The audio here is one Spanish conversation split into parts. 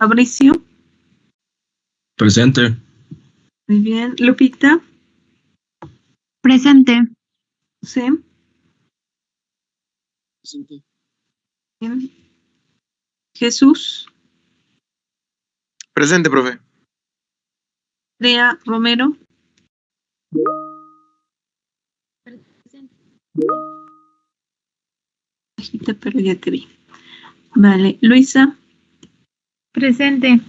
Fabricio. Presente. Muy bien. Lupita. Presente. Sí. Presente. Bien. Jesús. Presente, profe. Andrea Romero. Bajita, pero ya te vi. Vale. Luisa. Presente.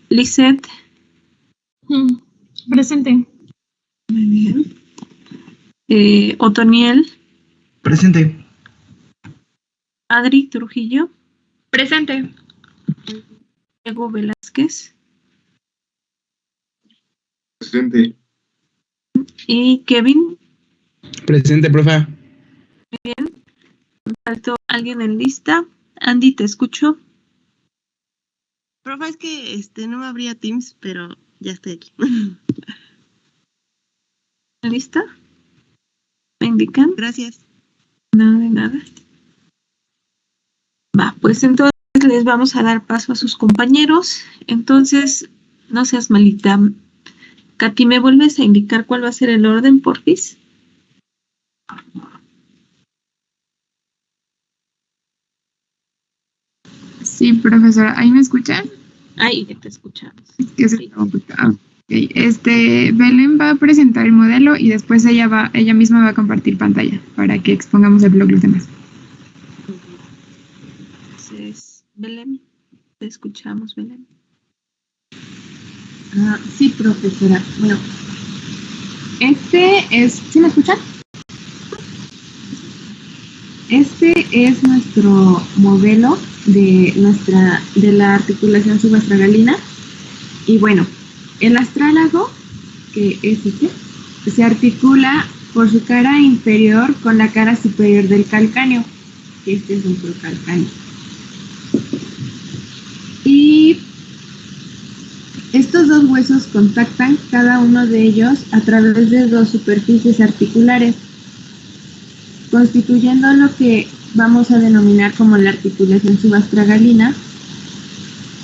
Lisette. Presente. Muy bien. Otoniel. Presente. Adri Trujillo. Presente. Diego Velázquez. Presente. Y Kevin. Presente, profe. ¿Faltó alguien en lista? Andy, te escucho. Profe, es que no me abría Teams, pero ya estoy aquí. ¿Lista? ¿Me indican? Gracias. Nada de nada. Va, pues entonces les vamos a dar paso a sus compañeros. Entonces, no seas malita. Katy, ¿me vuelves a indicar cuál va a ser el orden, porfis? Sí, profesora. ¿Ahí me escuchan? Ahí ya te escuchamos. Que se acabó. Ok. Belén va a presentar el modelo y después ella misma va a compartir pantalla para que expongamos el blog los demás. Entonces, Belén, te escuchamos, Belén. Sí, profesora. Bueno, ¿sí me escuchan? Este es nuestro modelo de la articulación subastragalina. Y bueno, el astrálago, que es se articula por su cara inferior con la cara superior del calcáneo. Este es nuestro calcáneo. Y estos dos huesos contactan cada uno de ellos a través de dos superficies articulares, constituyendo lo que vamos a denominar como la articulación subastragalina,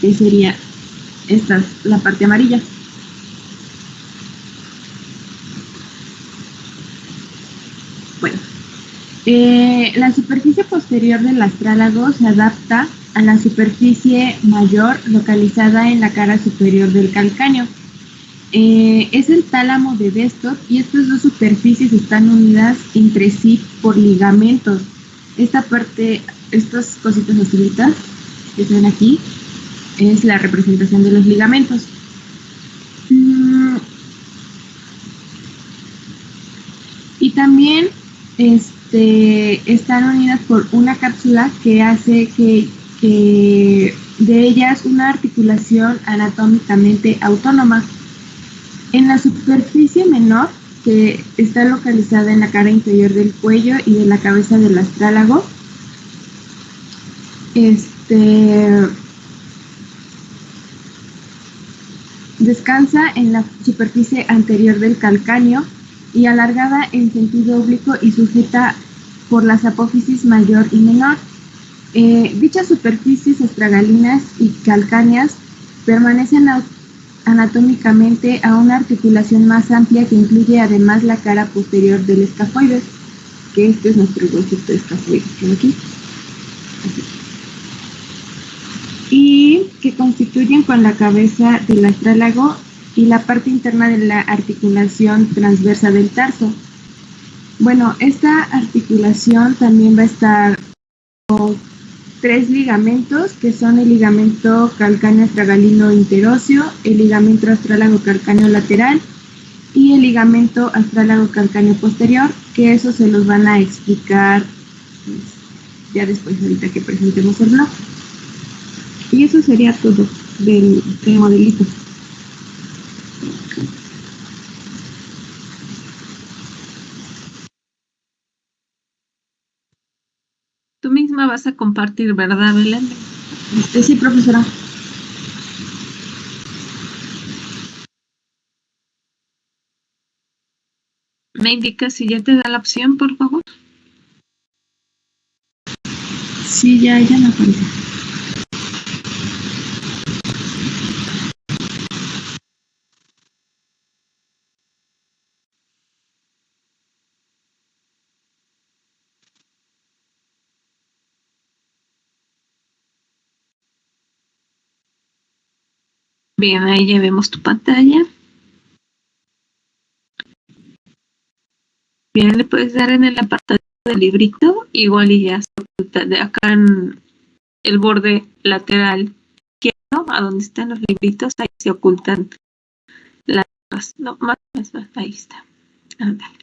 que sería la parte amarilla. Bueno, la superficie posterior del astrálago se adapta a la superficie mayor localizada en la cara superior del calcáneo. Es el tálamo de Destot y estas dos superficies están unidas entre sí por ligamentos. Esta parte, estas cositas azulitas que se ven aquí, es la representación de los ligamentos. Y también están unidas por una cápsula que hace que de ellas una articulación anatómicamente autónoma. En la superficie menor, que está localizada en la cara inferior del cuello y de la cabeza del astrálago, descansa en la superficie anterior del calcáneo y alargada en sentido oblicuo y sujeta por las apófisis mayor y menor. Dichas superficies astragalinas y calcáneas permanecen anatómicamente a una articulación más amplia que incluye además la cara posterior del escafoides, que este es nuestro huesito escafoides, por aquí. Así. Y que constituyen con la cabeza del astrálago y la parte interna de la articulación transversa del tarso. Bueno, esta articulación también va a estar con tres ligamentos, que son el ligamento calcáneo astragalino interóseo, el ligamento astrálago calcáneo lateral y el ligamento astrálago calcáneo posterior, que eso se los van a explicar ya después, ahorita que presentemos el blog. Y eso sería todo del modelito. Tú misma vas a compartir, ¿verdad, Belén? Sí, profesora. ¿Me indicas si ya te da la opción, por favor? Sí, ya me aparece. Bien, ahí ya vemos tu pantalla. Bien, le puedes dar en el apartado del librito, igual y ya se oculta de acá en el borde lateral izquierdo, a donde están los libritos, ahí se ocultan las, no, más, ahí está. Ándale.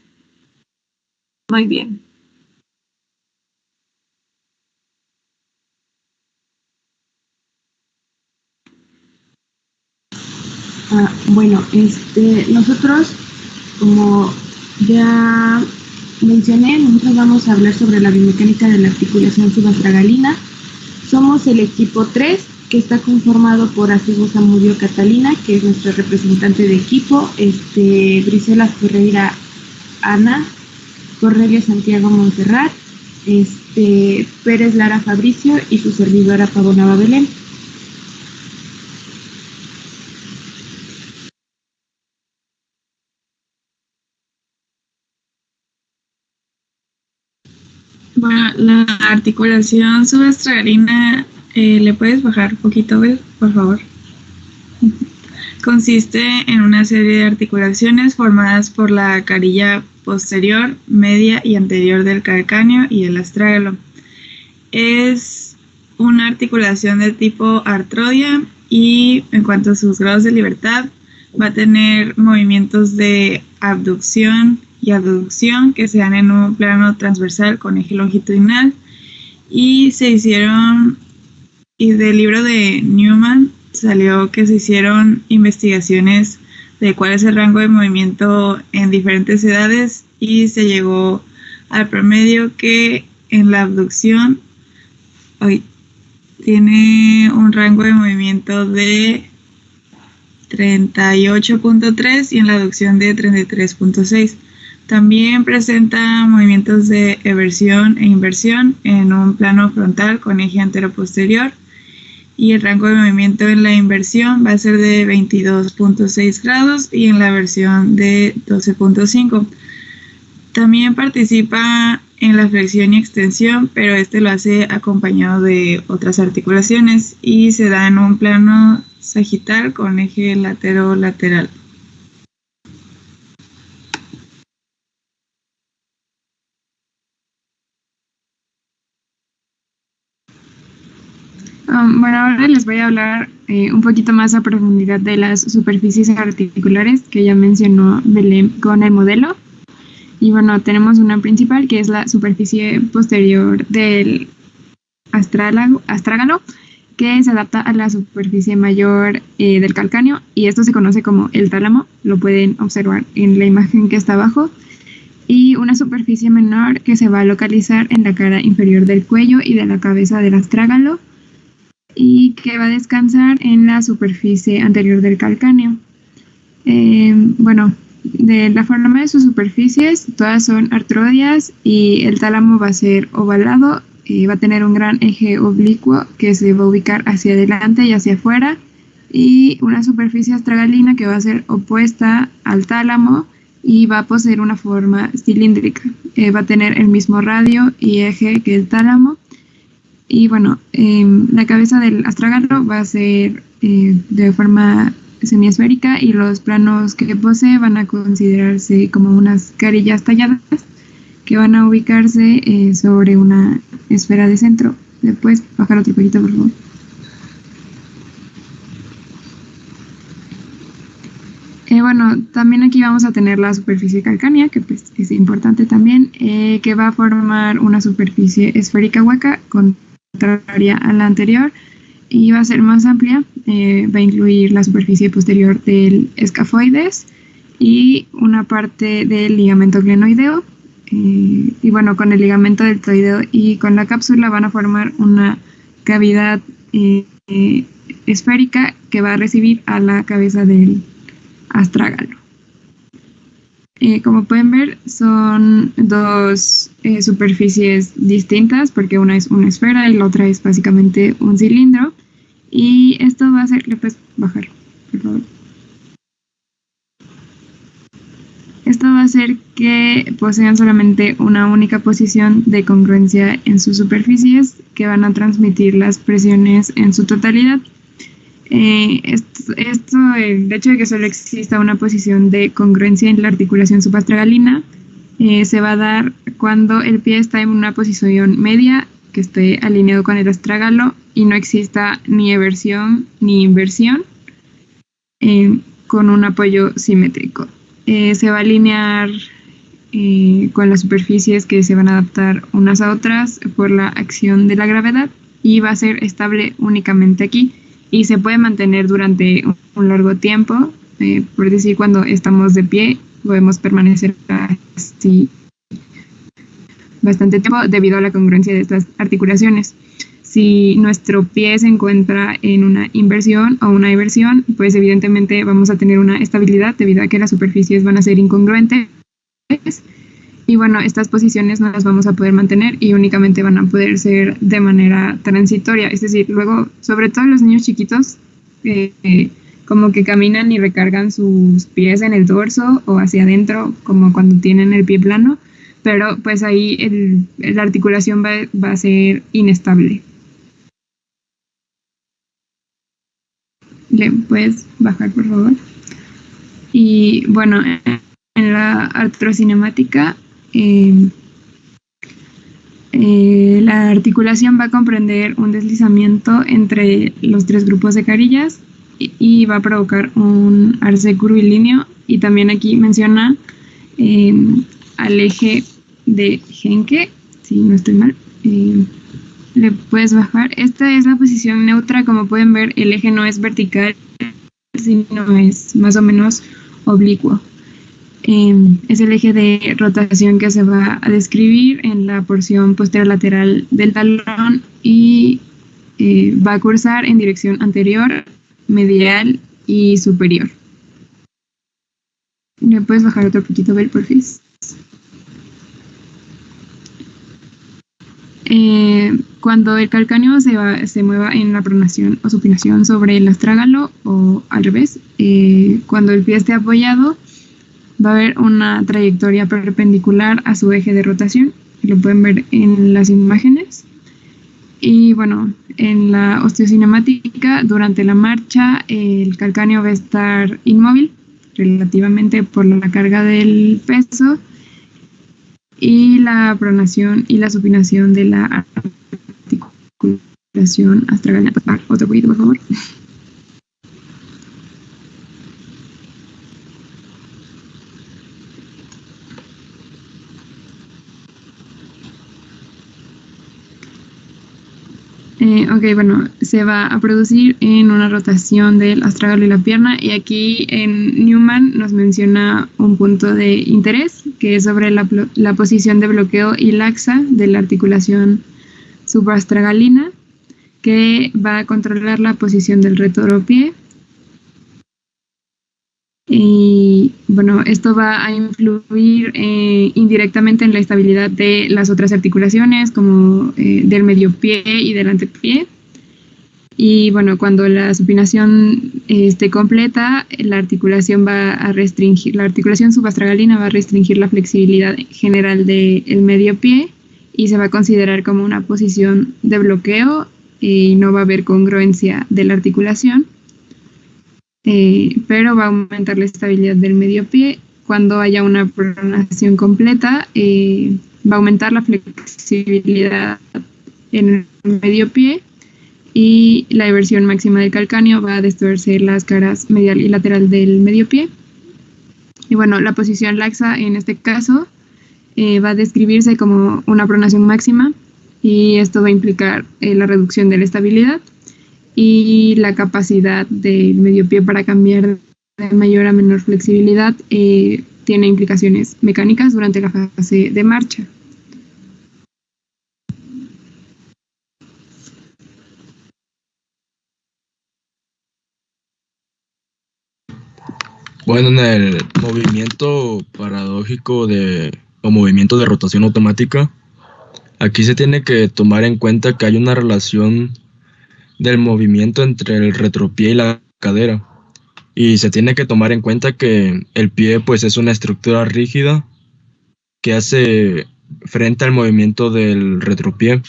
Muy bien. Bueno, nosotros, como ya mencioné, nosotros vamos a hablar sobre la biomecánica de la articulación subastragalina. Somos el equipo 3, que está conformado por Acebo Zamudio Catalina, que es nuestra representante de equipo, Briselas Ferreira Ana, Cornelia Santiago Montserrat, Pérez Lara Fabricio y su servidora Pavonaba Belén. Bueno, la articulación subastragalina, ¿le puedes bajar un poquito, Bel, por favor? Consiste en una serie de articulaciones formadas por la carilla posterior, media y anterior del calcáneo y el astrágalo. Es una articulación de tipo artrodia y en cuanto a sus grados de libertad, va a tener movimientos de abducción y aducción que se dan en un plano transversal con eje longitudinal, y del libro de Newman salió que se hicieron investigaciones de cuál es el rango de movimiento en diferentes edades, y se llegó al promedio que en la abducción tiene un rango de movimiento de 38.3 y en la aducción de 33.6. También presenta movimientos de eversión e inversión en un plano frontal con eje antero-posterior, y el rango de movimiento en la inversión va a ser de 22.6 grados y en la eversión de 12.5. También participa en la flexión y extensión, pero lo hace acompañado de otras articulaciones y se da en un plano sagital con eje latero-lateral. Bueno, ahora les voy a hablar un poquito más a profundidad de las superficies articulares que ya mencionó Belén con el modelo. Y bueno, tenemos una principal que es la superficie posterior del astrágalo, que se adapta a la superficie mayor del calcáneo, y esto se conoce como el tálamo, lo pueden observar en la imagen que está abajo, y una superficie menor que se va a localizar en la cara inferior del cuello y de la cabeza del astrágalo, y que va a descansar en la superficie anterior del calcáneo. Bueno, de la forma de sus superficies, todas son artrodias y el tálamo va a ser ovalado, va a tener un gran eje oblicuo que se va a ubicar hacia adelante y hacia afuera, y una superficie astragalina que va a ser opuesta al tálamo y va a poseer una forma cilíndrica. Va a tener el mismo radio y eje que el tálamo. Y bueno, la cabeza del astrágalo va a ser de forma semiesférica, y los planos que posee van a considerarse como unas carillas talladas que van a ubicarse sobre una esfera de centro. ¿Le puedes bajar otro poquito, por favor? Bueno, también aquí vamos a tener la superficie calcánea, que pues es importante también, que va a formar una superficie esférica hueca contraria a la anterior, y va a ser más amplia. Va a incluir la superficie posterior del escafoides y una parte del ligamento glenoideo. Y bueno, con el ligamento deltoideo y con la cápsula van a formar una cavidad esférica que va a recibir a la cabeza del astrágalo. Como pueden ver, son dos superficies distintas porque una es una esfera y la otra es básicamente un cilindro. Y esto va a ser, le puedes bajar, por favor. Esto va a hacer que posean solamente una única posición de congruencia en sus superficies que van a transmitir las presiones en su totalidad. El hecho de que solo exista una posición de congruencia en la articulación subastragalina se va a dar cuando el pie está en una posición media que esté alineado con el astrágalo y no exista ni eversión ni inversión con un apoyo simétrico. Se va a alinear con las superficies que se van a adaptar unas a otras por la acción de la gravedad y va a ser estable únicamente aquí y se puede mantener durante un largo tiempo. Por decir, cuando estamos de pie podemos permanecer así bastante tiempo debido a la congruencia de estas articulaciones. Si nuestro pie se encuentra en una inversión o una eversión, pues evidentemente vamos a tener una estabilidad debido a que las superficies van a ser incongruentes. Y bueno, estas posiciones no las vamos a poder mantener y únicamente van a poder ser de manera transitoria. Es decir, luego, sobre todo los niños chiquitos, como que caminan y recargan sus pies en el dorso o hacia adentro, como cuando tienen el pie plano, pero pues ahí la articulación va a ser inestable. ¿Le puedes bajar, por favor? Y bueno, en la artrocinemática, la articulación va a comprender un deslizamiento entre los tres grupos de carillas y va a provocar un arce curvilíneo. Y también aquí menciona al eje de Henke, si no estoy mal. Le puedes bajar. Esta es la posición neutra. Como pueden ver, el eje no es vertical, sino es más o menos oblicuo. Es el eje de rotación que se va a describir en la porción posterolateral del talón y va a cursar en dirección anterior, medial y superior. ¿Me puedes bajar otro poquito, Bel, por favor? Cuando el calcáneo se mueva en la pronación o supinación sobre el astrágalo o al revés, cuando el pie esté apoyado, va a haber una trayectoria perpendicular a su eje de rotación. Lo pueden ver en las imágenes. Y bueno, en la osteocinemática, durante la marcha, el calcáneo va a estar inmóvil relativamente por la carga del peso y la pronación y la supinación de la articulación astragalina. Otro poquito, por favor. Ok, bueno, se va a producir en una rotación del astrágalo y la pierna, y aquí en Newman nos menciona un punto de interés que es sobre la posición de bloqueo y laxa de la articulación subastragalina, que va a controlar la posición del retoropié. Y bueno, esto va a influir indirectamente en la estabilidad de las otras articulaciones, como del medio pie y del antepié. Y bueno, cuando la supinación esté completa, la articulación subastragalina va a restringir la flexibilidad general del medio pie y se va a considerar como una posición de bloqueo y no va a haber congruencia de la articulación. Pero va a aumentar la estabilidad del medio pie. Cuando haya una pronación completa, va a aumentar la flexibilidad en el medio pie y la eversión máxima del calcáneo va a distorcer las caras medial y lateral del medio pie. Y bueno, la posición laxa en este caso va a describirse como una pronación máxima, y esto va a implicar la reducción de la estabilidad y la capacidad del medio pie para cambiar de mayor a menor flexibilidad tiene implicaciones mecánicas durante la fase de marcha. Bueno, en el movimiento paradójico o movimiento de rotación automática, aquí se tiene que tomar en cuenta que hay una relación del movimiento entre el retropié y la cadera. Y se tiene que tomar en cuenta que el pie pues es una estructura rígida que hace frente al movimiento del retropié.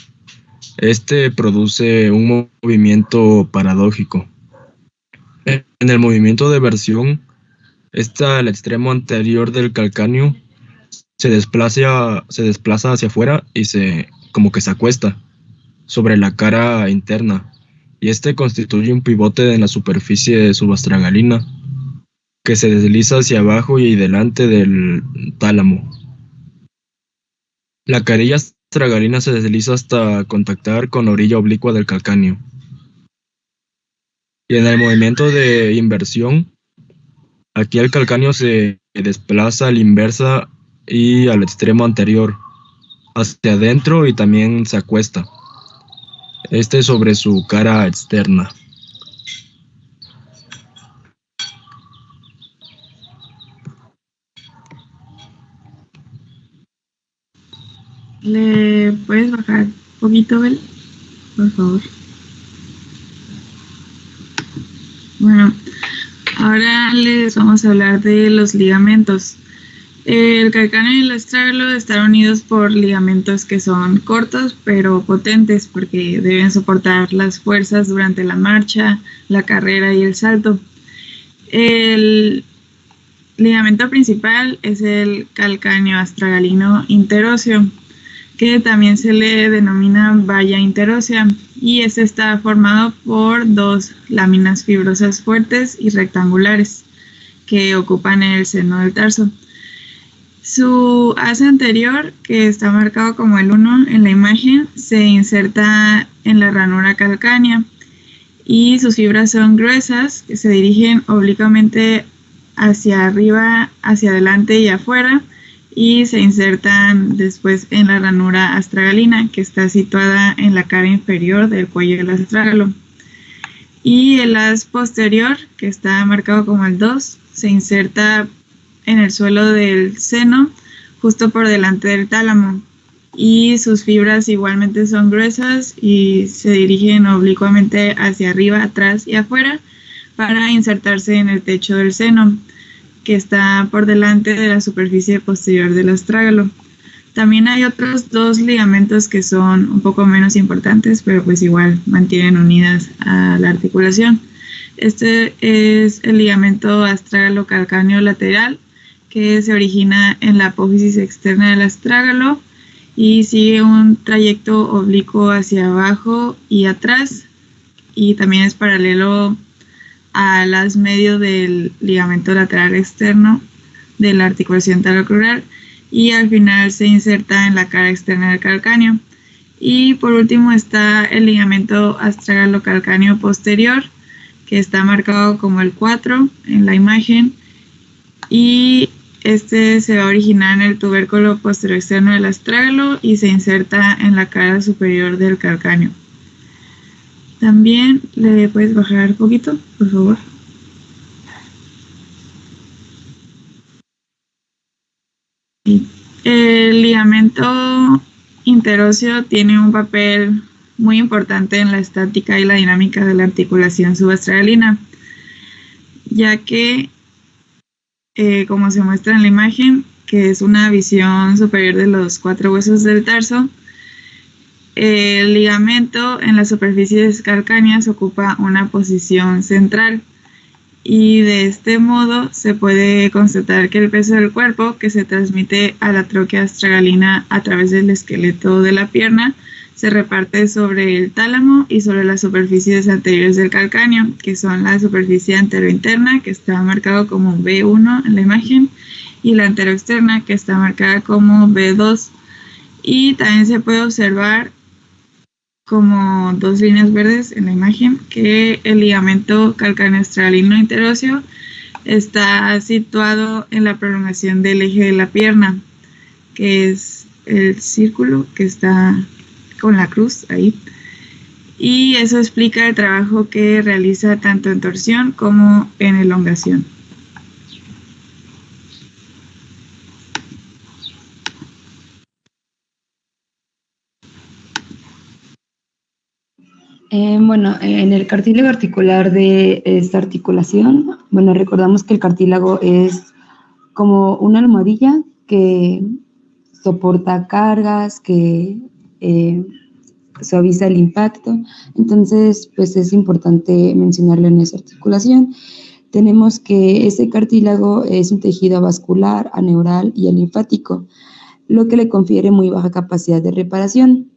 Este produce un movimiento paradójico. En el movimiento de versión, el extremo anterior del calcáneo se desplaza hacia afuera y como que se acuesta sobre la cara interna. Y este constituye un pivote en la superficie subastragalina que se desliza hacia abajo y delante del tálamo. La carilla astragalina se desliza hasta contactar con la orilla oblicua del calcáneo. Y en el movimiento de inversión, aquí el calcáneo se desplaza a la inversa y al extremo anterior, hacia adentro, y también se acuesta, sobre su cara externa. ¿Le puedes bajar un poquito, Bel? Por favor. Bueno, ahora les vamos a hablar de los ligamentos. El calcáneo y el astrágalo están unidos por ligamentos que son cortos pero potentes porque deben soportar las fuerzas durante la marcha, la carrera y el salto. El ligamento principal es el calcáneo astragalino interóseo, que también se le denomina valla interósea, y este está formado por dos láminas fibrosas fuertes y rectangulares que ocupan el seno del tarso. Su asa anterior, que está marcado como el 1 en la imagen, se inserta en la ranura calcánea y sus fibras son gruesas, que se dirigen oblicuamente hacia arriba, hacia adelante y afuera, y se insertan después en la ranura astragalina, que está situada en la cara inferior del cuello del astrágalo. Y el haz posterior, que está marcado como el 2, se inserta en el suelo del seno, justo por delante del tálamo, y sus fibras igualmente son gruesas y se dirigen oblicuamente hacia arriba, atrás y afuera para insertarse en el techo del seno, que está por delante de la superficie posterior del astrágalo. También hay otros dos ligamentos que son un poco menos importantes, pero pues igual mantienen unidas a la articulación. Este es el ligamento astrágalo calcáneo lateral, que se origina en la apófisis externa del astrágalo y sigue un trayecto oblicuo hacia abajo y atrás, y también es paralelo al haz medio del ligamento lateral externo de la articulación talocrural, y al final se inserta en la cara externa del calcáneo. Y por último está el ligamento astrágalo calcáneo posterior, que está marcado como el 4 en la imagen, y este se va a originar en el tubérculo posterior externo del astrágalo y se inserta en la cara superior del calcáneo. También le puedes bajar un poquito, por favor. El ligamento interóseo tiene un papel muy importante en la estática y la dinámica de la articulación subastragalina, ya que, como se muestra en la imagen, que es una visión superior de los 4 huesos del tarso, el ligamento en las superficies calcáneas ocupa una posición central, y de este modo se puede constatar que el peso del cuerpo, que se transmite a la tróquea astragalina a través del esqueleto de la pierna, se reparte sobre el tálamo y sobre las superficies anteriores del calcáneo, que son la superficie anterointerna, que está marcado como B1 en la imagen, y la anteroexterna, que está marcada como B2. Y también se puede observar como 2 líneas verdes en la imagen, que el ligamento calcáneo astragalino interóseo está situado en la prolongación del eje de la pierna, que es el círculo que está con la cruz ahí, y eso explica el trabajo que realiza tanto en torsión como en elongación. Bueno, en el cartílago articular de esta articulación, bueno, recordamos que el cartílago es como una almohadilla que soporta cargas, que suaviza el impacto. Entonces, pues es importante mencionarlo en esa articulación. Tenemos que ese cartílago es un tejido vascular, aneural y linfático, lo que le confiere muy baja capacidad de reparación.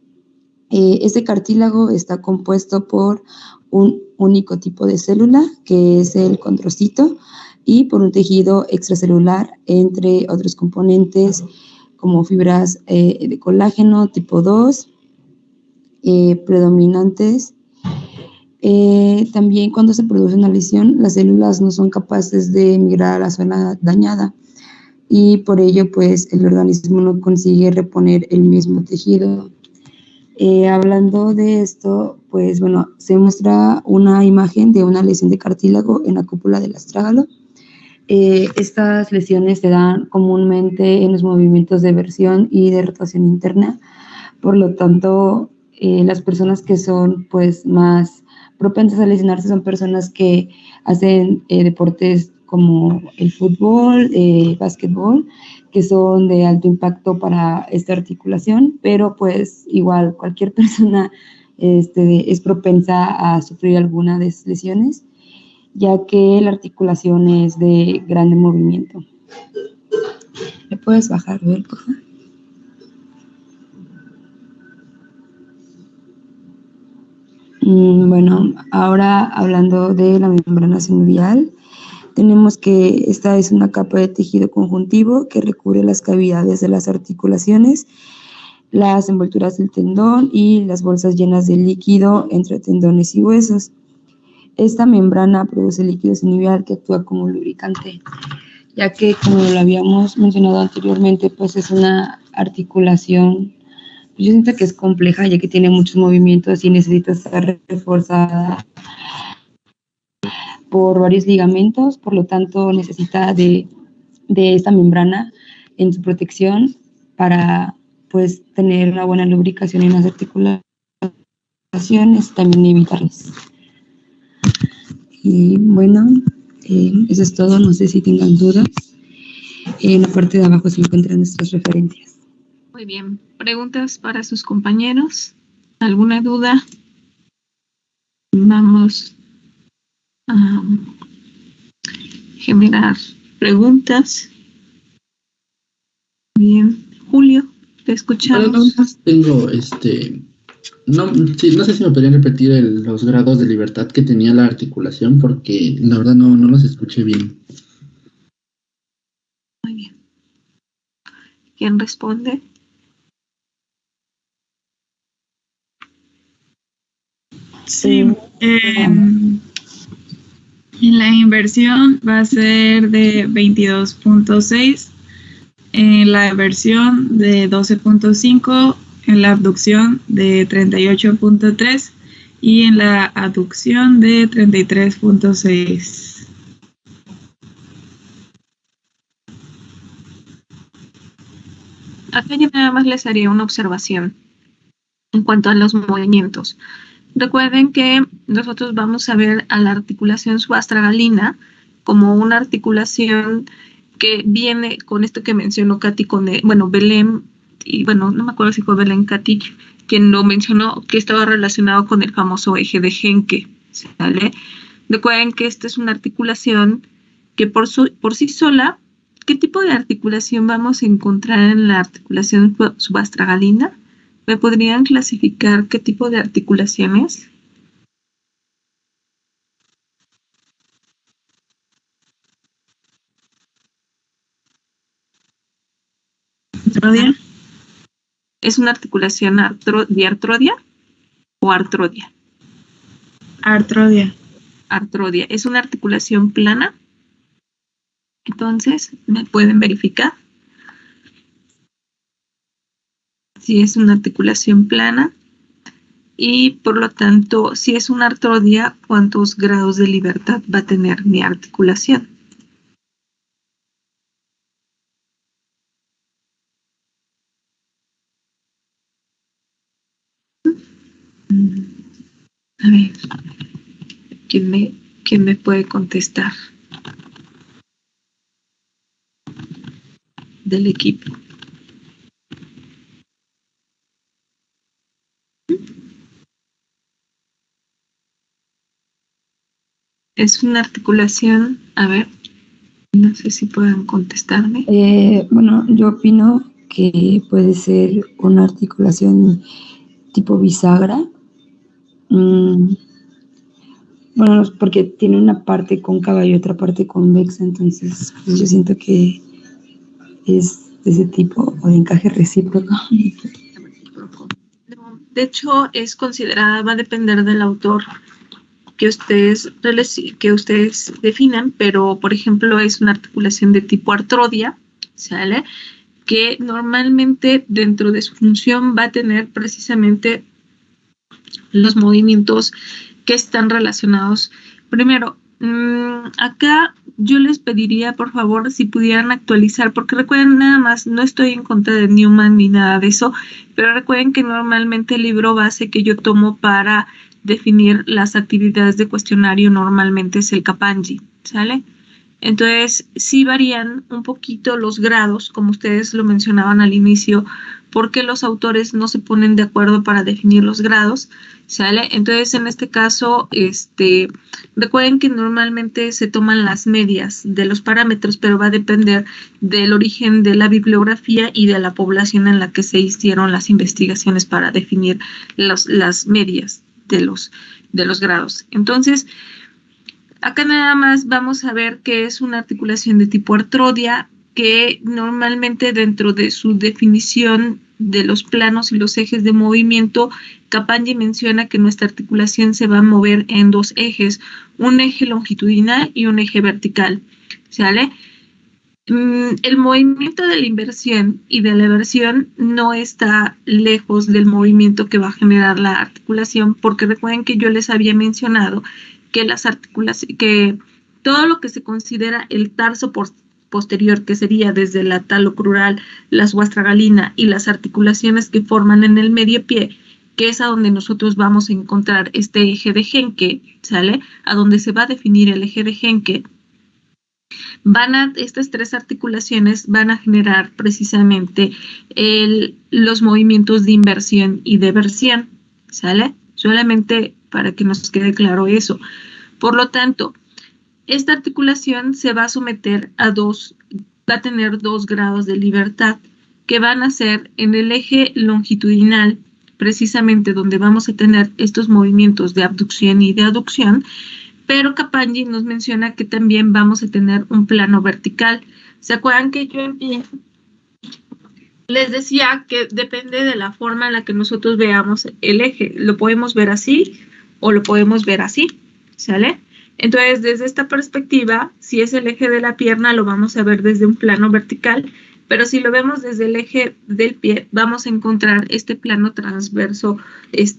Este cartílago está compuesto por un único tipo de célula, que es el condrocito, y por un tejido extracelular, entre otros componentes como fibras de colágeno tipo 2, predominantes. También cuando se produce una lesión, las células no son capaces de migrar a la zona dañada y por ello pues el organismo no consigue reponer el mismo tejido. Hablando de esto, pues bueno, se muestra una imagen de una lesión de cartílago en la cúpula del astrágalo. Estas lesiones se dan comúnmente en los movimientos de versión y de rotación interna, por lo tanto, las personas que son pues más propensas a lesionarse son personas que hacen deportes como el fútbol, básquetbol, que son de alto impacto para esta articulación, pero pues igual cualquier persona es propensa a sufrir alguna de esas lesiones, ya que la articulación es de grande movimiento. ¿Me puedes bajar, por favor? Bueno, ahora hablando de la membrana sinovial, tenemos que esta es una capa de tejido conjuntivo que recubre las cavidades de las articulaciones, las envolturas del tendón y las bolsas llenas de líquido entre tendones y huesos. Esta membrana produce líquido sinovial que actúa como lubricante, ya que, como lo habíamos mencionado anteriormente, pues es una articulación. Yo siento que es compleja, ya que tiene muchos movimientos y necesita estar reforzada por varios ligamentos, por lo tanto necesita de esta membrana en su protección para pues tener una buena lubricación en las articulaciones, también evitarles. Y bueno, eso es todo, no sé si tengan dudas. En la parte de abajo se encuentran nuestras referencias. Muy bien. ¿Preguntas para sus compañeros? ¿Alguna duda? Vamos a generar preguntas. Bien. Julio, te Bueno, escuchamos. más tengo, no, sí, no sé si me podrían repetir los grados de libertad que tenía la articulación, porque la verdad no los escuché bien. Muy bien. ¿Quién responde? Sí, en la inversión va a ser de 22.6, en la versión de 12.5, en la abducción de 38.3 y en la aducción de 33.6. Acá yo nada más les haría una observación en cuanto a los movimientos. Recuerden que nosotros vamos a ver a la articulación subastragalina como una articulación que viene con esto que mencionó Katy, bueno, Belén, y bueno, no me acuerdo si fue Belén Katy quien lo mencionó, que estaba relacionado con el famoso eje de Henke, ¿sale? Recuerden que esta es una articulación que por sí sola, ¿qué tipo de articulación vamos a encontrar en la articulación subastragalina? ¿Me podrían clasificar qué tipo de articulaciones? ¿Artrodia? ¿Es una articulación diartrodia o artrodia? Artrodia. Artrodia. ¿Es una articulación plana? Entonces, ¿me pueden verificar? Si es una articulación plana y por lo tanto, si es una artrodia, ¿cuántos grados de libertad va a tener mi articulación? A ver, ¿quién me puede contestar del equipo? Es una articulación, a ver, no sé si puedan contestarme. Bueno, yo opino que puede ser una articulación tipo bisagra. Bueno, porque tiene una parte cóncava y otra parte convexa, entonces pues yo siento que es de ese tipo o de encaje recíproco. De hecho, es considerada, va a depender del autor que ustedes definan, pero por ejemplo es una articulación de tipo artrodia, ¿sale? Que normalmente dentro de su función va a tener precisamente los movimientos que están relacionados. Primero, acá yo les pediría por favor si pudieran actualizar, porque recuerden, nada más, no estoy en contra de Newman ni nada de eso, pero recuerden que normalmente el libro base que yo tomo para definir las actividades de cuestionario normalmente es el Kappanji, ¿sale? Entonces, sí varían un poquito los grados, como ustedes lo mencionaban al inicio, porque los autores no se ponen de acuerdo para definir los grados, ¿sale? Entonces, en este caso, recuerden que normalmente se toman las medias de los parámetros, pero va a depender del origen de la bibliografía y de la población en la que se hicieron las investigaciones para definir las medias de los grados. Entonces, acá nada más vamos a ver que es una articulación de tipo artrodia que normalmente dentro de su definición de los planos y los ejes de movimiento, Kappanji menciona que nuestra articulación se va a mover en dos ejes, un eje longitudinal y un eje vertical, ¿sale? El movimiento de la inversión y de la eversión no está lejos del movimiento que va a generar la articulación, porque recuerden que yo les había mencionado que las articulaciones, que todo lo que se considera el tarso posterior, que sería desde la talocrural, la subastragalina y las articulaciones que forman en el medio pie, que es a donde nosotros vamos a encontrar este eje de Henke, ¿sale? A donde se va a definir el eje de Henke. Estas tres articulaciones van a generar precisamente los movimientos de inversión y de eversión, ¿sale? Solamente para que nos quede claro eso. Por lo tanto, esta articulación se va a someter va a tener 2 grados de libertad que van a ser en el eje longitudinal, precisamente donde vamos a tener estos movimientos de abducción y de aducción, pero Kappanji nos menciona que también vamos a tener un plano vertical. ¿Se acuerdan que yo les decía que depende de la forma en la que nosotros veamos el eje? Lo podemos ver así o lo podemos ver así, ¿sale? Entonces, desde esta perspectiva, si es el eje de la pierna, lo vamos a ver desde un plano vertical, pero si lo vemos desde el eje del pie, vamos a encontrar este plano transverso,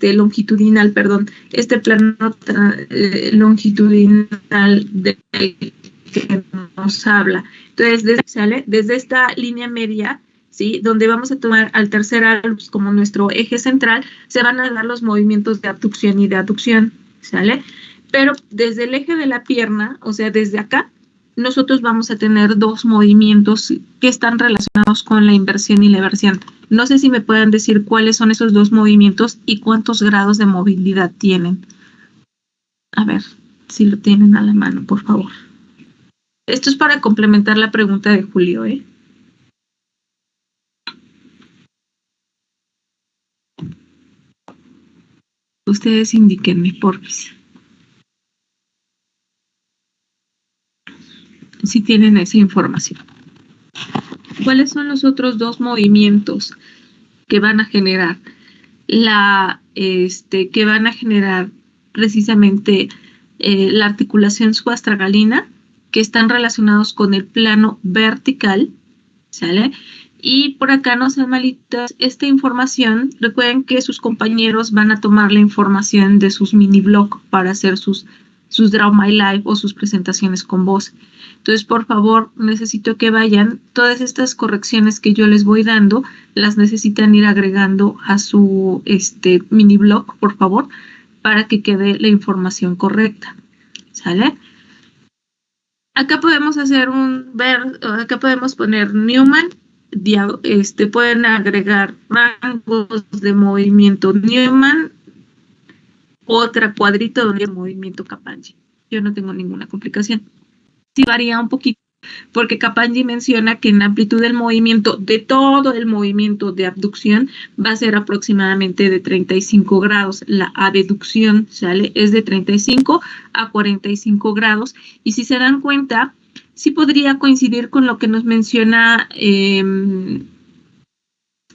longitudinal, perdón, este plano longitudinal de que nos habla. Entonces, desde esta línea media, ¿sí? Donde vamos a tomar al tercer alus como nuestro eje central, se van a dar los movimientos de abducción y de aducción, ¿sale? Pero desde el eje de la pierna, o sea, desde acá, nosotros vamos a tener 2 movimientos que están relacionados con la inversión y la eversión. No sé si me pueden decir cuáles son esos 2 movimientos y cuántos grados de movilidad tienen. A ver, si lo tienen a la mano, por favor. Esto es para complementar la pregunta de Julio, ¿eh? Ustedes indíquenme, por favor. Si tienen esa información. ¿Cuáles son los otros 2 movimientos que van a generar precisamente la articulación subastragalina, que están relacionados con el plano vertical, ¿sale? Y por acá, no sean malitos, esta información, recuerden que sus compañeros van a tomar la información de sus mini blog para hacer sus Draw My Life o sus presentaciones con voz. Entonces, por favor, necesito que vayan, todas estas correcciones que yo les voy dando, las necesitan ir agregando a su mini blog, por favor, para que quede la información correcta, ¿sale? Acá podemos hacer acá podemos poner Newman, pueden agregar rangos de movimiento Newman, otra cuadrito donde es movimiento Kappanji. Yo no tengo ninguna complicación. Sí varía un poquito, porque Kappanji menciona que en la amplitud del movimiento, de todo el movimiento de abducción, va a ser aproximadamente de 35 grados. La abducción, ¿sale? Es de 35 a 45 grados. Y si se dan cuenta, sí podría coincidir con lo que nos menciona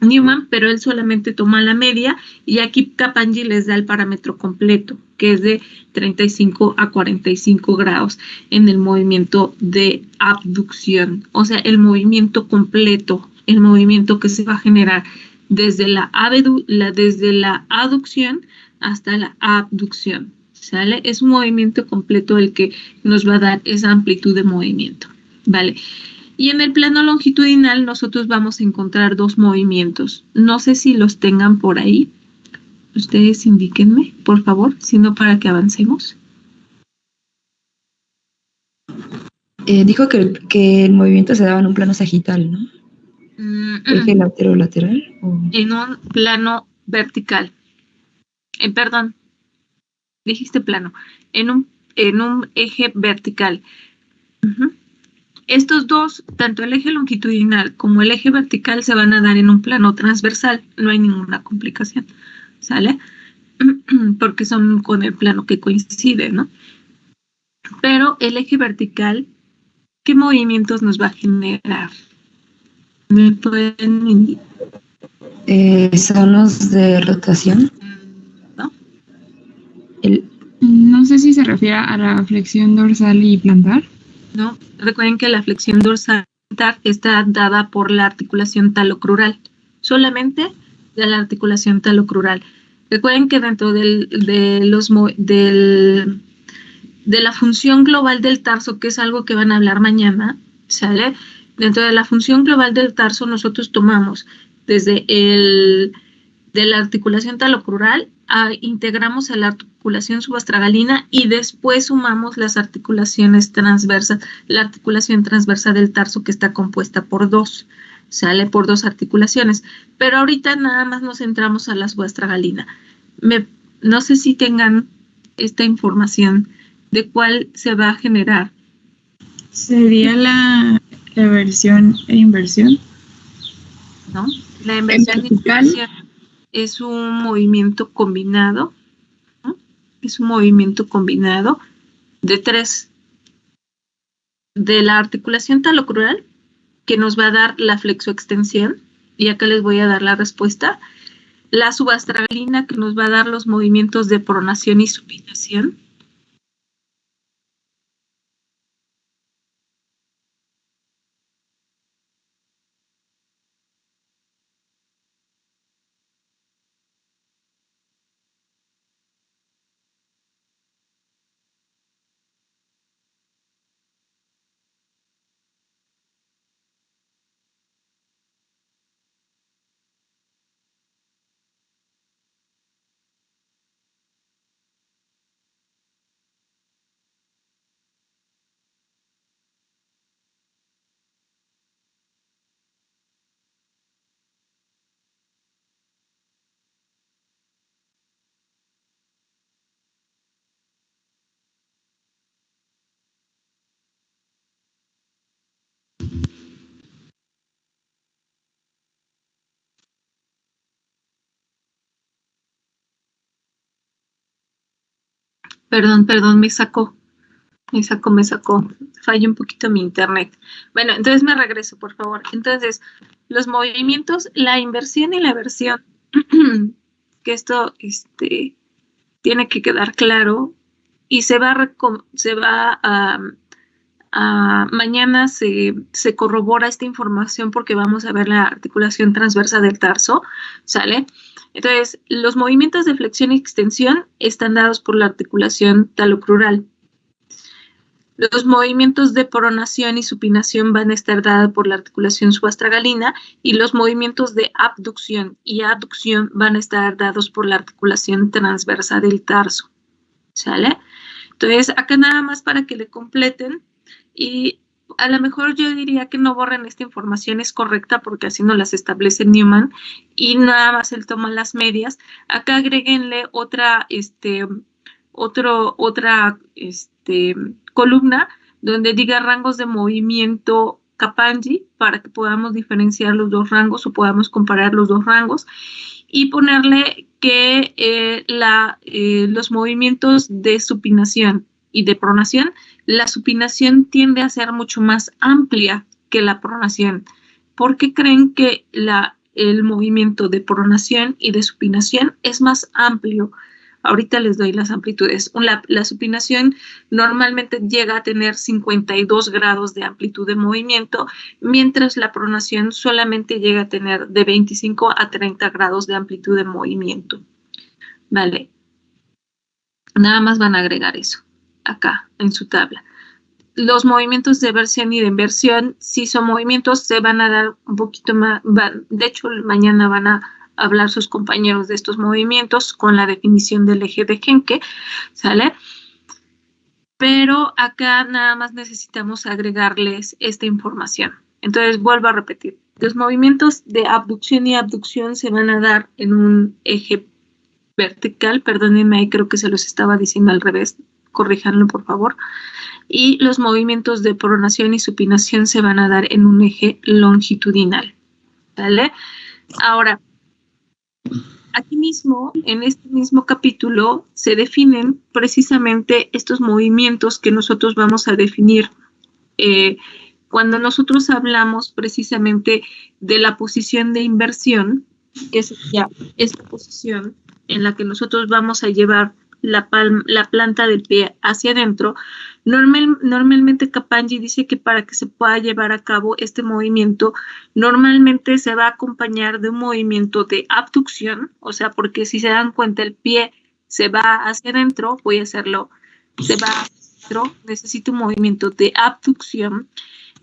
Newman, pero él solamente toma la media y aquí Kappanji les da el parámetro completo, que es de 35 a 45 grados en el movimiento de abducción. O sea, el movimiento completo, el movimiento que se va a generar desde la aducción hasta la abducción, ¿sale? Es un movimiento completo el que nos va a dar esa amplitud de movimiento, ¿vale? Y en el plano longitudinal nosotros vamos a encontrar dos movimientos. No sé si los tengan por ahí. Ustedes indíquenme, por favor, sino para que avancemos. Dijo que el movimiento se daba en un plano sagital, ¿no? ¿Eje lateral? En un plano vertical. Perdón, dijiste plano. En un eje vertical. Estos dos, tanto el eje longitudinal como el eje vertical, se van a dar en un plano transversal. No hay ninguna complicación, ¿sale? Porque son con el plano que coincide, ¿no? Pero el eje vertical, ¿qué movimientos nos va a generar? ¿Me pueden indicar? Son los de rotación. ¿No? No sé si se refiere a la flexión dorsal y plantar. No, recuerden que la flexión dorsal está dada por la articulación talocrural, solamente de la articulación talocrural. Recuerden que dentro de la función global del tarso, que es algo que van a hablar mañana, ¿sale? Dentro de la función global del tarso nosotros tomamos desde de la articulación talocrural, integramos a la articulación subastragalina y después sumamos las articulaciones transversas, la articulación transversa del tarso, que está compuesta por dos, sale por dos articulaciones, pero ahorita nada más nos centramos a la subastragalina. No sé si tengan esta información de cuál se va a generar. Sería la versión e inversión. ¿No? La inversión vertical es un movimiento combinado, ¿no? Es un movimiento combinado de tres. De la articulación talocrural, que nos va a dar la flexoextensión, y acá les voy a dar la respuesta. La subastragalina, que nos va a dar los movimientos de pronación y supinación. Perdón, me sacó. Falla un poquito mi internet. Bueno, entonces me regreso, por favor. Entonces, los movimientos, la inversión y la versión, que esto tiene que quedar claro, y mañana se corrobora esta información porque vamos a ver la articulación transversa del tarso, ¿sale? Entonces, los movimientos de flexión y extensión están dados por la articulación talocrural. Los movimientos de pronación y supinación van a estar dados por la articulación subastragalina y los movimientos de abducción y aducción van a estar dados por la articulación transversa del tarso. ¿Sale? Entonces, acá nada más para que le completen y a lo mejor yo diría que no borren esta información, es correcta porque así no las establece Newman y nada más él toma las medias. Acá agréguenle otra columna donde diga rangos de movimiento Kaplanji para que podamos diferenciar los dos rangos o podamos comparar los dos rangos y ponerle que los movimientos de supinación y de pronación, la supinación tiende a ser mucho más amplia que la pronación. ¿Por qué creen que el movimiento de pronación y de supinación es más amplio? Ahorita les doy las amplitudes. La supinación normalmente llega a tener 52 grados de amplitud de movimiento, mientras la pronación solamente llega a tener de 25 a 30 grados de amplitud de movimiento. Vale. Nada más van a agregar eso acá en su tabla. Los movimientos de eversión y de inversión, si son movimientos, se van a dar un poquito más. De hecho, mañana van a hablar sus compañeros de estos movimientos con la definición del eje de Henke, ¿sale? Pero acá nada más necesitamos agregarles esta información. Entonces, vuelvo a repetir. Los movimientos de abducción y abducción se van a dar en un eje vertical. Perdónenme, ahí creo que se los estaba diciendo al revés. Corríjanlo, por favor. Y los movimientos de pronación y supinación se van a dar en un eje longitudinal, ¿vale? Ahora, aquí mismo, en este mismo capítulo, se definen precisamente estos movimientos que nosotros vamos a definir cuando nosotros hablamos precisamente de la posición de inversión, que sería esta posición en la que nosotros vamos a llevar la planta del pie hacia adentro. Normalmente Kaplanji dice que para que se pueda llevar a cabo este movimiento, normalmente se va a acompañar de un movimiento de abducción, o sea, porque si se dan cuenta el pie se va hacia adentro, voy a hacerlo, se va hacia adentro, necesito un movimiento de abducción,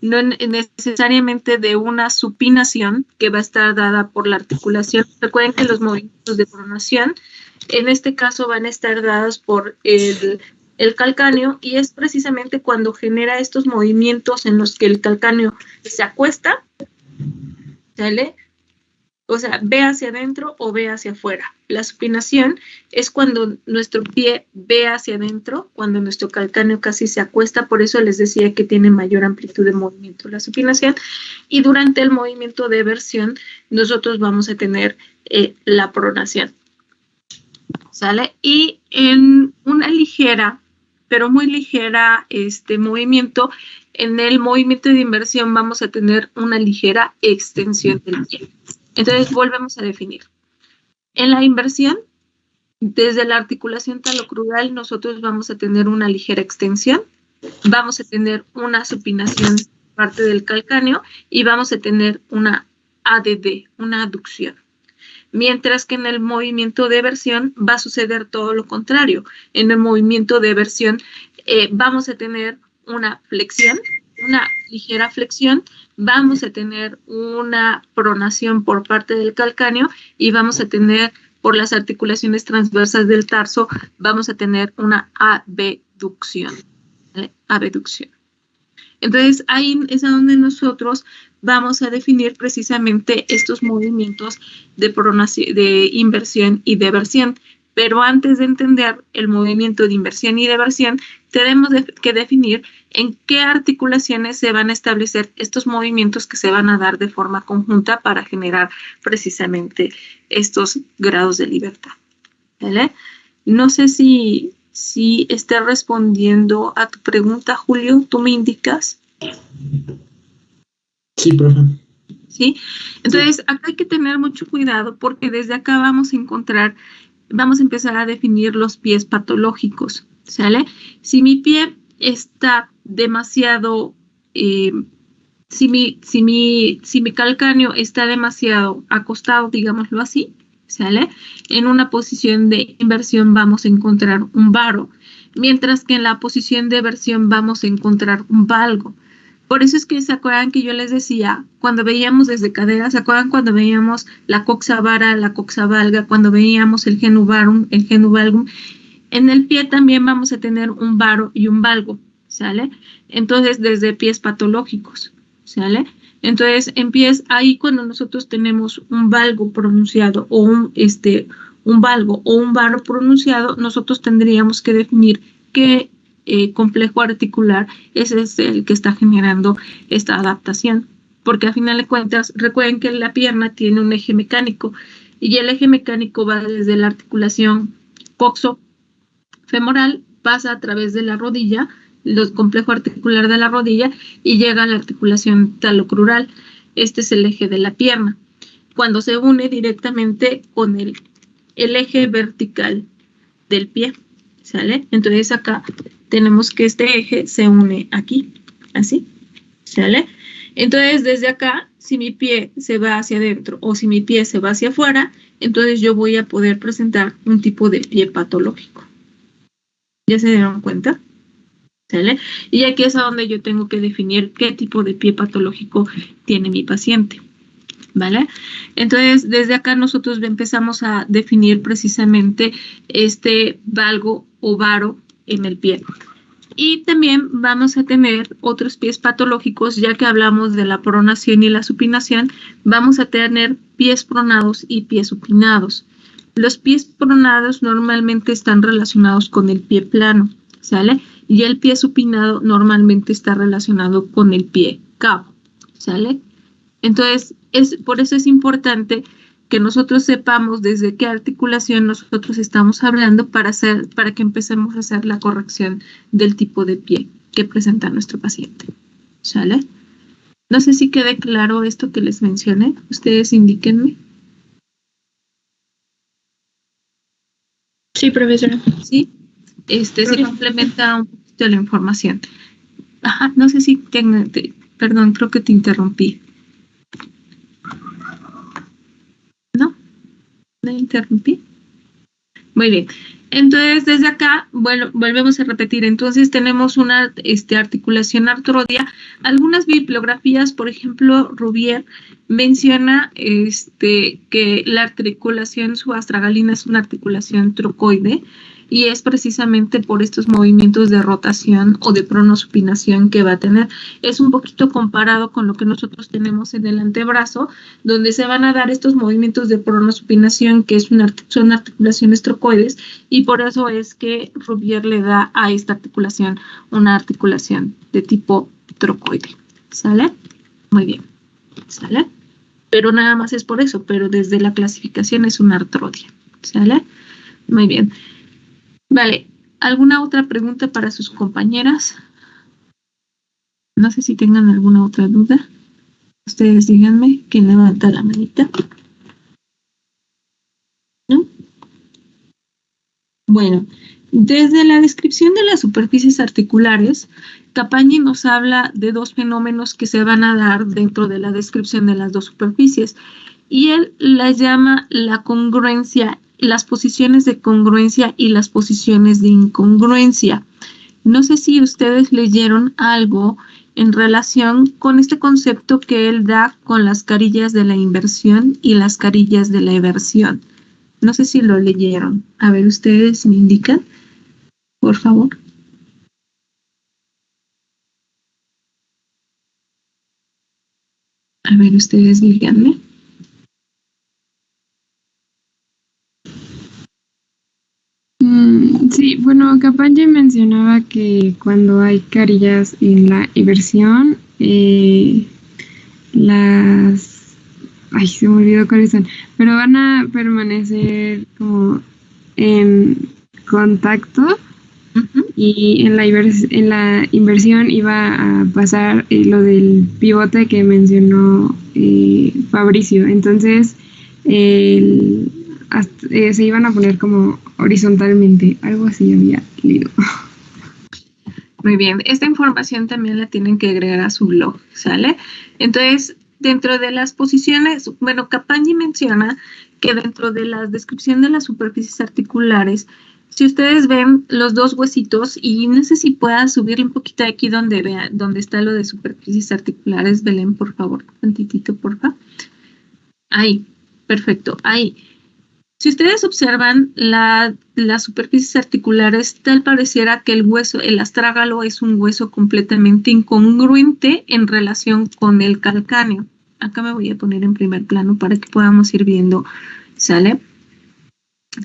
no necesariamente de una supinación que va a estar dada por la articulación. Recuerden que los movimientos de pronación en este caso van a estar dados por el calcáneo y es precisamente cuando genera estos movimientos en los que el calcáneo se acuesta, ¿sale? O sea, ve hacia adentro o ve hacia afuera. La supinación es cuando nuestro pie ve hacia adentro, cuando nuestro calcáneo casi se acuesta, por eso les decía que tiene mayor amplitud de movimiento la supinación. Y durante el movimiento de eversión, nosotros vamos a tener la pronación. ¿Sale? Y en una ligera, pero muy ligera movimiento, en el movimiento de inversión vamos a tener una ligera extensión del pie. Entonces volvemos a definir. En la inversión, desde la articulación talocrudal, nosotros vamos a tener una ligera extensión, vamos a tener una supinación parte del calcáneo y vamos a tener una ADD, una aducción. Mientras que en el movimiento de eversión va a suceder todo lo contrario. En el movimiento de eversión vamos a tener una flexión, una ligera flexión, vamos a tener una pronación por parte del calcáneo y vamos a tener por las articulaciones transversas del tarso, vamos a tener una abducción. ¿Vale? Abducción. Entonces, ahí es a donde nosotros vamos a definir precisamente estos movimientos de inversión y de eversión. Pero antes de entender el movimiento de inversión y de eversión, tenemos que definir en qué articulaciones se van a establecer estos movimientos que se van a dar de forma conjunta para generar precisamente estos grados de libertad. ¿Vale? No sé si esté respondiendo a tu pregunta, Julio. ¿Tú me indicas? Sí, profe. ¿Sí? Entonces, acá hay que tener mucho cuidado porque desde acá vamos a empezar a definir los pies patológicos, ¿sale? Si mi pie está demasiado, si mi calcáneo está demasiado acostado, digámoslo así, ¿sale? En una posición de inversión vamos a encontrar un varo. mientras que en la posición de eversión vamos a encontrar un valgo. Por eso es que se acuerdan que yo les decía, cuando veíamos desde cadera, ¿se acuerdan cuando veíamos la coxa vara, la coxa valga, cuando veíamos el genu varum, el genu valgum? En el pie también vamos a tener un varo y un valgo, ¿sale? Entonces, desde pies patológicos, ¿sale? Entonces, en pies, ahí cuando nosotros tenemos un valgo pronunciado o un valgo o un varo pronunciado, nosotros tendríamos que definir qué complejo articular ese es el que está generando esta adaptación. Porque a final de cuentas, recuerden que la pierna tiene un eje mecánico y el eje mecánico va desde la articulación coxo-femoral, pasa a través de la rodilla, el complejo articular de la rodilla y llega a la articulación talocrural. Este es el eje de la pierna. Cuando se une directamente con el eje vertical del pie, ¿sale? Entonces acá tenemos que este eje se une aquí, así, ¿sale? Entonces desde acá, si mi pie se va hacia adentro o si mi pie se va hacia afuera, entonces yo voy a poder presentar un tipo de pie patológico. ¿Ya se dieron cuenta? ¿Sale? Y aquí es a donde yo tengo que definir qué tipo de pie patológico tiene mi paciente. ¿Vale? Entonces, desde acá nosotros empezamos a definir precisamente este valgo o varo en el pie. Y también vamos a tener otros pies patológicos, ya que hablamos de la pronación y la supinación, vamos a tener pies pronados y pies supinados. Los pies pronados normalmente están relacionados con el pie plano, ¿sale? Y el pie supinado normalmente está relacionado con el pie cabo, ¿sale? Entonces, por eso es importante que nosotros sepamos desde qué articulación nosotros estamos hablando para que empecemos a hacer la corrección del tipo de pie que presenta nuestro paciente. ¿Sale? No sé si quede claro esto que les mencioné. Ustedes indíquenme. Sí, profesora. Sí. Se complementa un poquito la información. Ajá, no sé si perdón, creo que te interrumpí. ¿No? ¿Me interrumpí? Muy bien. Entonces, desde acá, bueno, volvemos a repetir. Entonces, tenemos una articulación artrodia. Algunas bibliografías, por ejemplo, Rubier menciona que la articulación subastragalina es una articulación trocoide y es precisamente por estos movimientos de rotación o de pronosupinación que va a tener. Es un poquito comparado con lo que nosotros tenemos en el antebrazo, donde se van a dar estos movimientos de pronosupinación, que son articulaciones trocoides, y por eso es que Rubier le da a esta articulación una articulación de tipo trocoide. ¿Sale? Muy bien. ¿Sale? Pero nada más es por eso, pero desde la clasificación es una artrodia. ¿Sale? Muy bien. Vale, ¿alguna otra pregunta para sus compañeras? No sé si tengan alguna otra duda. Ustedes díganme, ¿quién levanta la manita? ¿No? Bueno, desde la descripción de las superficies articulares, Capagni nos habla de dos fenómenos que se van a dar dentro de la descripción de las dos superficies, y él las llama la congruencia, las posiciones de congruencia y las posiciones de incongruencia. No sé si ustedes leyeron algo en relación con este concepto que él da con las carillas de la inversión y las carillas de la eversión. No sé si lo leyeron. A ver, ustedes me indican, por favor. A ver, ustedes díganme. Sí, bueno, Capagni mencionaba que cuando hay carillas en la inversión, ay, se me olvidó cuáles son, pero van a permanecer como en contacto. Y en la inversión iba a pasar lo del pivote que mencionó Fabricio. Entonces, se iban a poner como horizontalmente, algo así había leído. Muy bien, esta información también la tienen que agregar a su blog, ¿sale? Entonces, dentro de las posiciones, bueno, Capagni menciona que dentro de la descripción de las superficies articulares si ustedes ven los dos huesitos, y no sé si pueda subirle un poquito aquí donde está lo de superficies articulares, Belén, por favor, tantitito, por favor. Ahí, perfecto, ahí. Si ustedes observan las superficies articulares, tal pareciera que el astrágalo es un hueso completamente incongruente en relación con el calcáneo. Acá me voy a poner en primer plano para que podamos ir viendo, ¿sale?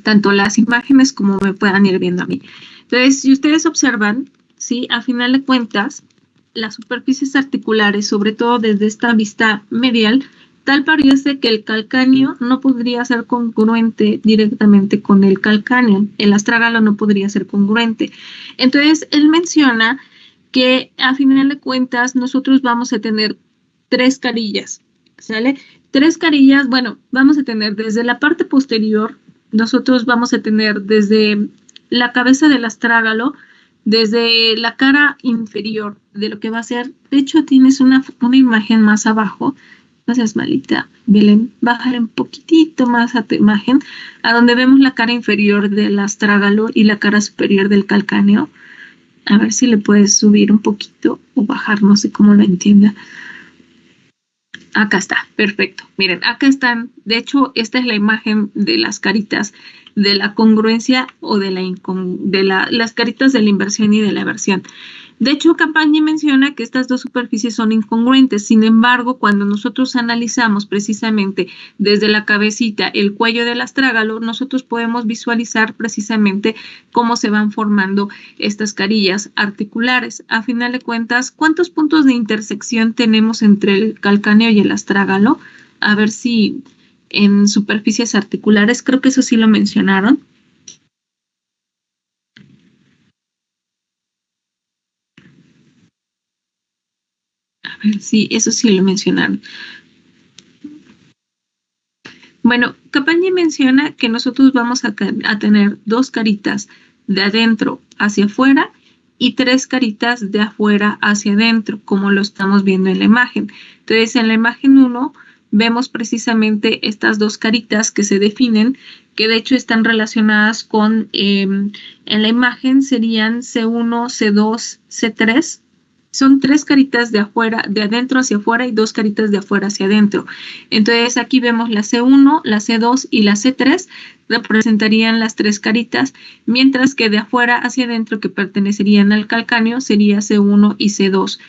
Tanto las imágenes como me puedan ir viendo a mí. Entonces, si ustedes observan, ¿sí? A final de cuentas, las superficies articulares, sobre todo desde esta vista medial, tal parece que el calcáneo no podría ser congruente directamente con el calcáneo. El astrágalo no podría ser congruente. Entonces, él menciona que a final de cuentas nosotros vamos a tener 3 carillas, ¿sale? 3 carillas, bueno, vamos a tener desde la parte posterior, nosotros vamos a tener desde la cabeza del astrágalo, desde la cara inferior de lo que va a ser. De hecho, tienes una imagen más abajo. No seas malita, Belén, bájale un poquitito más a tu imagen, a donde vemos la cara inferior del astrágalo y la cara superior del calcáneo. A ver si le puedes subir un poquito o bajar, no sé cómo lo entienda. Acá está, perfecto. Miren, acá están. De hecho, esta es la imagen de las caritas de la congruencia o de las caritas de la inversión y de la aversión. De hecho, Campaña menciona que estas dos superficies son incongruentes. Sin embargo, cuando nosotros analizamos precisamente desde la cabecita el cuello del astrágalo, nosotros podemos visualizar precisamente cómo se van formando estas carillas articulares. A final de cuentas, ¿cuántos puntos de intersección tenemos entre el calcáneo y el astrágalo? A ver si en superficies articulares, creo que eso sí lo mencionaron. A ver, sí, eso sí lo mencionaron. Bueno, Campaña menciona que nosotros vamos a tener 2 caritas de adentro hacia afuera y 3 caritas de afuera hacia adentro, como lo estamos viendo en la imagen. Entonces, en la imagen 1 vemos precisamente estas 2 caritas que se definen, que de hecho están relacionadas con, en la imagen serían C1, C2, C3. Son 3 caritas de afuera, de adentro hacia afuera y 2 caritas de afuera hacia adentro. Entonces aquí vemos la C1, la C2 y la C3 representarían las 3 caritas, mientras que de afuera hacia adentro, que pertenecerían al calcáneo, sería C1 y C2,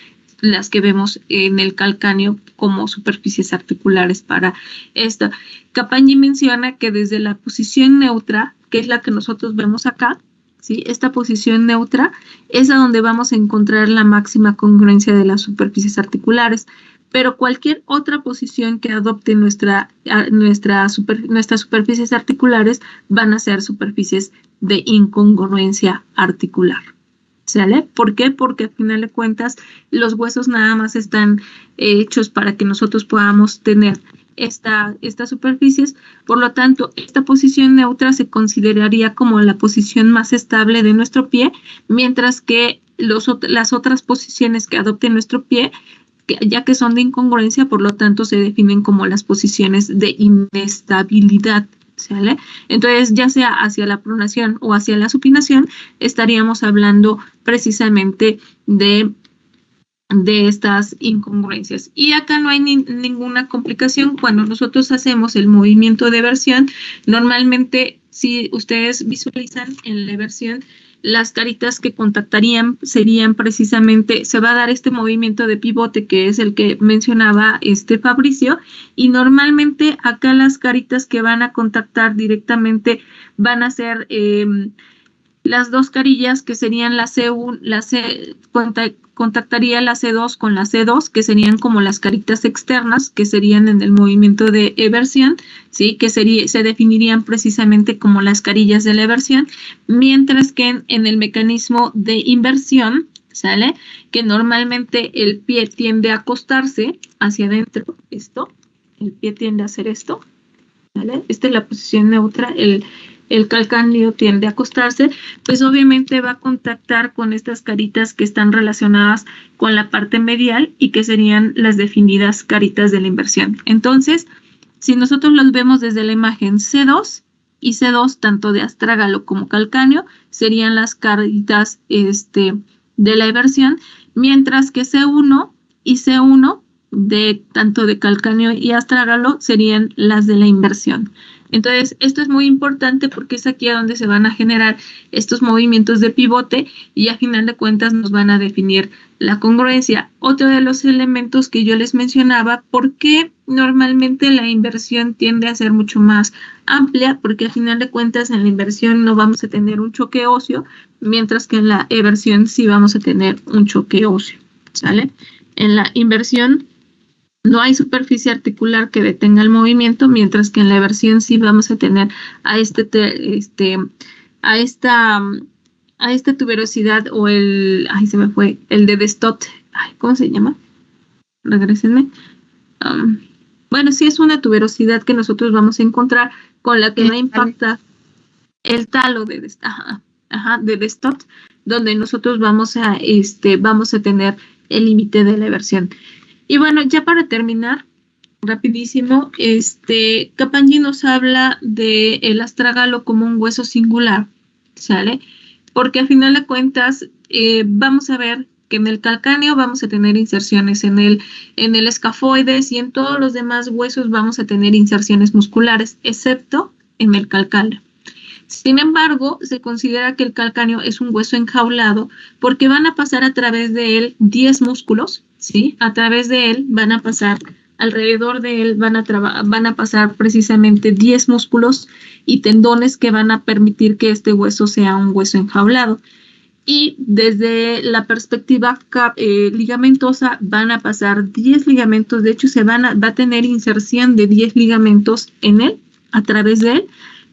las que vemos en el calcáneo como superficies articulares para esto. Campaña menciona que desde la posición neutra, que es la que nosotros vemos acá, ¿sí? Esta posición neutra es a donde vamos a encontrar la máxima congruencia de las superficies articulares, pero cualquier otra posición que adopte nuestras superficies articulares van a ser superficies de incongruencia articular. ¿Sale? ¿Por qué? Porque al final de cuentas los huesos nada más están hechos para que nosotros podamos tener estas superficies. Por lo tanto, esta posición neutra se consideraría como la posición más estable de nuestro pie, mientras que las otras posiciones que adopte nuestro pie, ya que son de incongruencia, por lo tanto se definen como las posiciones de inestabilidad. ¿Sale? Entonces, ya sea hacia la pronación o hacia la supinación, estaríamos hablando precisamente de estas incongruencias. Y acá no hay ninguna complicación. Cuando nosotros hacemos el movimiento de eversión, normalmente, si ustedes visualizan en la eversión, las caritas que contactarían serían precisamente, se va a dar este movimiento de pivote que es el que mencionaba Fabricio, y normalmente acá las caritas que van a contactar directamente van a ser las 2 carillas que serían la C1, contactaría la C2 con la C2, que serían como las caritas externas, que serían en el movimiento de eversión, ¿sí? Que se definirían precisamente como las carillas de la eversión, mientras que en el mecanismo de inversión, ¿sale? Que normalmente el pie tiende a acostarse hacia adentro, el pie tiende a hacer esto, ¿vale? Esta es la posición neutra, el calcáneo tiende a acostarse, pues obviamente va a contactar con estas caritas que están relacionadas con la parte medial y que serían las definidas caritas de la inversión. Entonces, si nosotros los vemos desde la imagen C2 y C2, tanto de astrágalo como calcáneo, serían las caritas de la eversión, mientras que C1 y C1, tanto de calcáneo y astrágalo, serían las de la inversión. Entonces, esto es muy importante porque es aquí a donde se van a generar estos movimientos de pivote y a final de cuentas nos van a definir la congruencia. Otro de los elementos que yo les mencionaba, ¿por qué normalmente la inversión tiende a ser mucho más amplia? Porque a final de cuentas en la inversión no vamos a tener un choque óseo, mientras que en la eversión sí vamos a tener un choque óseo, ¿sale? En la inversión no hay superficie articular que detenga el movimiento, mientras que en la eversión sí vamos a tener a esta tuberosidad o el de Destot. ¿Cómo se llama? Regrésenme. Bueno, sí es una tuberosidad que nosotros vamos a encontrar con la que va a impactar el talo de Destot, donde nosotros vamos a tener el límite de la eversión. Y bueno, ya para terminar, rapidísimo, Kapandji nos habla del astrágalo como un hueso singular, ¿sale? Porque a final de cuentas vamos a ver que en el calcáneo vamos a tener inserciones, en el escafoides y en todos los demás huesos vamos a tener inserciones musculares, excepto en el calcáneo. Sin embargo, se considera que el calcáneo es un hueso enjaulado porque van a pasar a través de él 10 músculos, ¿sí? A través de él van a pasar, alrededor de él van a pasar precisamente 10 músculos y tendones que van a permitir que este hueso sea un hueso enjaulado. Y desde la perspectiva ligamentosa van a pasar 10 ligamentos, de hecho va a tener inserción de 10 ligamentos en él, a través de él,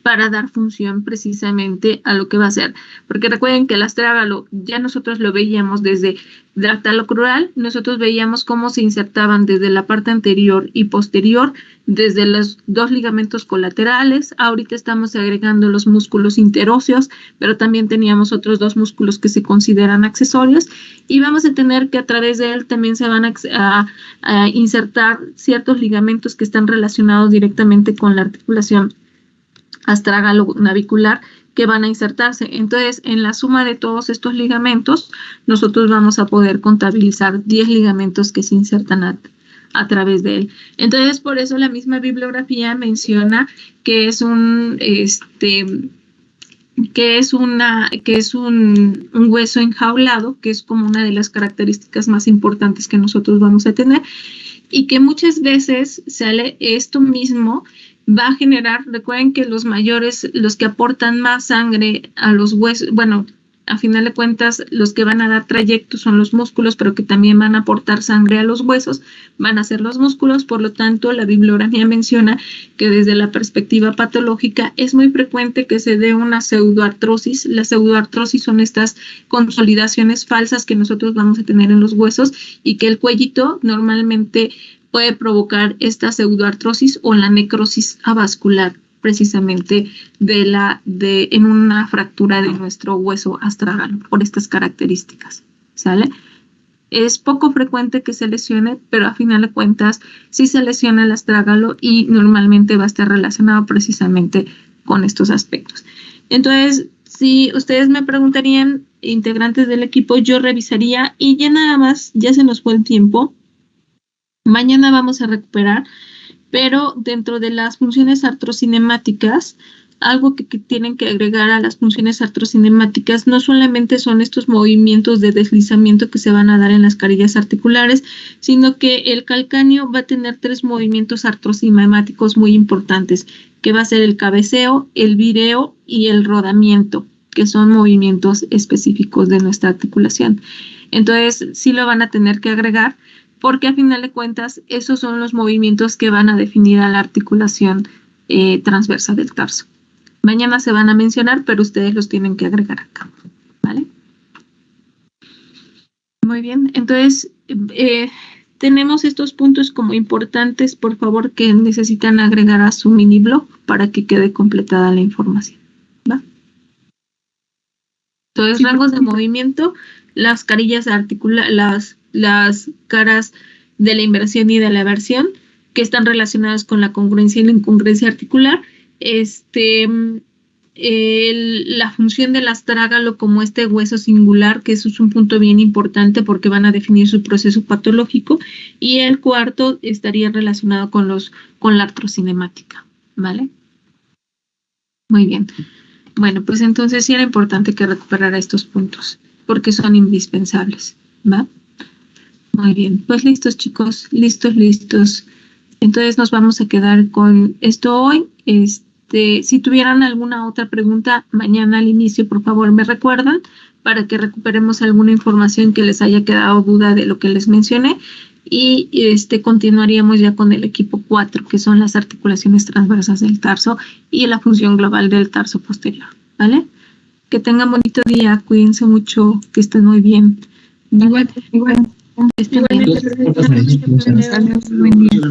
para dar función precisamente a lo que va a ser. Porque recuerden que el astrágalo ya nosotros lo veíamos desde dactalocrural, nosotros veíamos cómo se insertaban desde la parte anterior y posterior, desde los 2 ligamentos colaterales. Ahorita estamos agregando los músculos interóseos, pero también teníamos otros 2 músculos que se consideran accesorios y vamos a tener que a través de él también se van a insertar ciertos ligamentos que están relacionados directamente con la articulación astrágalo-navicular que van a insertarse. Entonces, en la suma de todos estos ligamentos, nosotros vamos a poder contabilizar 10 ligamentos que se insertan a través de él. Entonces, por eso la misma bibliografía menciona que es un hueso enjaulado, que es como una de las características más importantes que nosotros vamos a tener, y que muchas veces sale esto mismo va a generar, recuerden que los mayores, los que aportan más sangre a los huesos, bueno, a final de cuentas, los que van a dar trayecto son los músculos, pero que también van a aportar sangre a los huesos, van a ser los músculos. Por lo tanto, la bibliografía menciona que desde la perspectiva patológica es muy frecuente que se dé una pseudoartrosis. La pseudoartrosis son estas consolidaciones falsas que nosotros vamos a tener en los huesos y que el cuellito normalmente puede provocar esta pseudoartrosis o la necrosis avascular, precisamente en una fractura de nuestro hueso astrágalo, por estas características, ¿sale? Es poco frecuente que se lesione, pero a final de cuentas sí se lesiona el astrágalo y normalmente va a estar relacionado precisamente con estos aspectos. Entonces, si ustedes me preguntarían, integrantes del equipo, yo revisaría y ya nada más, ya se nos fue el tiempo. Mañana vamos a recuperar, pero dentro de las funciones artrocinemáticas, algo que tienen que agregar a las funciones artrocinemáticas no solamente son estos movimientos de deslizamiento que se van a dar en las carillas articulares, sino que el calcáneo va a tener 3 movimientos artrocinemáticos muy importantes, que va a ser el cabeceo, el vireo y el rodamiento, que son movimientos específicos de nuestra articulación. Entonces, sí lo van a tener que agregar, porque a final de cuentas esos son los movimientos que van a definir a la articulación transversa del tarso. Mañana se van a mencionar, pero ustedes los tienen que agregar acá, ¿vale? Muy bien, entonces tenemos estos puntos como importantes, por favor, que necesitan agregar a su mini blog para que quede completada la información, ¿va? Entonces, rangos de movimiento, las carillas articulares, las caras de la inversión y de la eversión, que están relacionadas con la congruencia y la incongruencia articular, la función del astrágalo como este hueso singular, que eso es un punto bien importante porque van a definir su proceso patológico, y el cuarto estaría relacionado con la artrocinemática, ¿vale? Muy bien. Bueno, pues entonces sí era importante que recuperara estos puntos porque son indispensables, ¿va? Muy bien, pues listos chicos, listos. Entonces nos vamos a quedar con esto hoy. Si tuvieran alguna otra pregunta mañana al inicio, por favor me recuerdan para que recuperemos alguna información que les haya quedado duda de lo que les mencioné, y continuaríamos ya con el equipo 4, que son las articulaciones transversas del tarso y la función global del tarso posterior, ¿vale? Que tengan bonito día, cuídense mucho, que estén muy bien. Igual. Que estén bien. Gracias por la presencia. Buen día.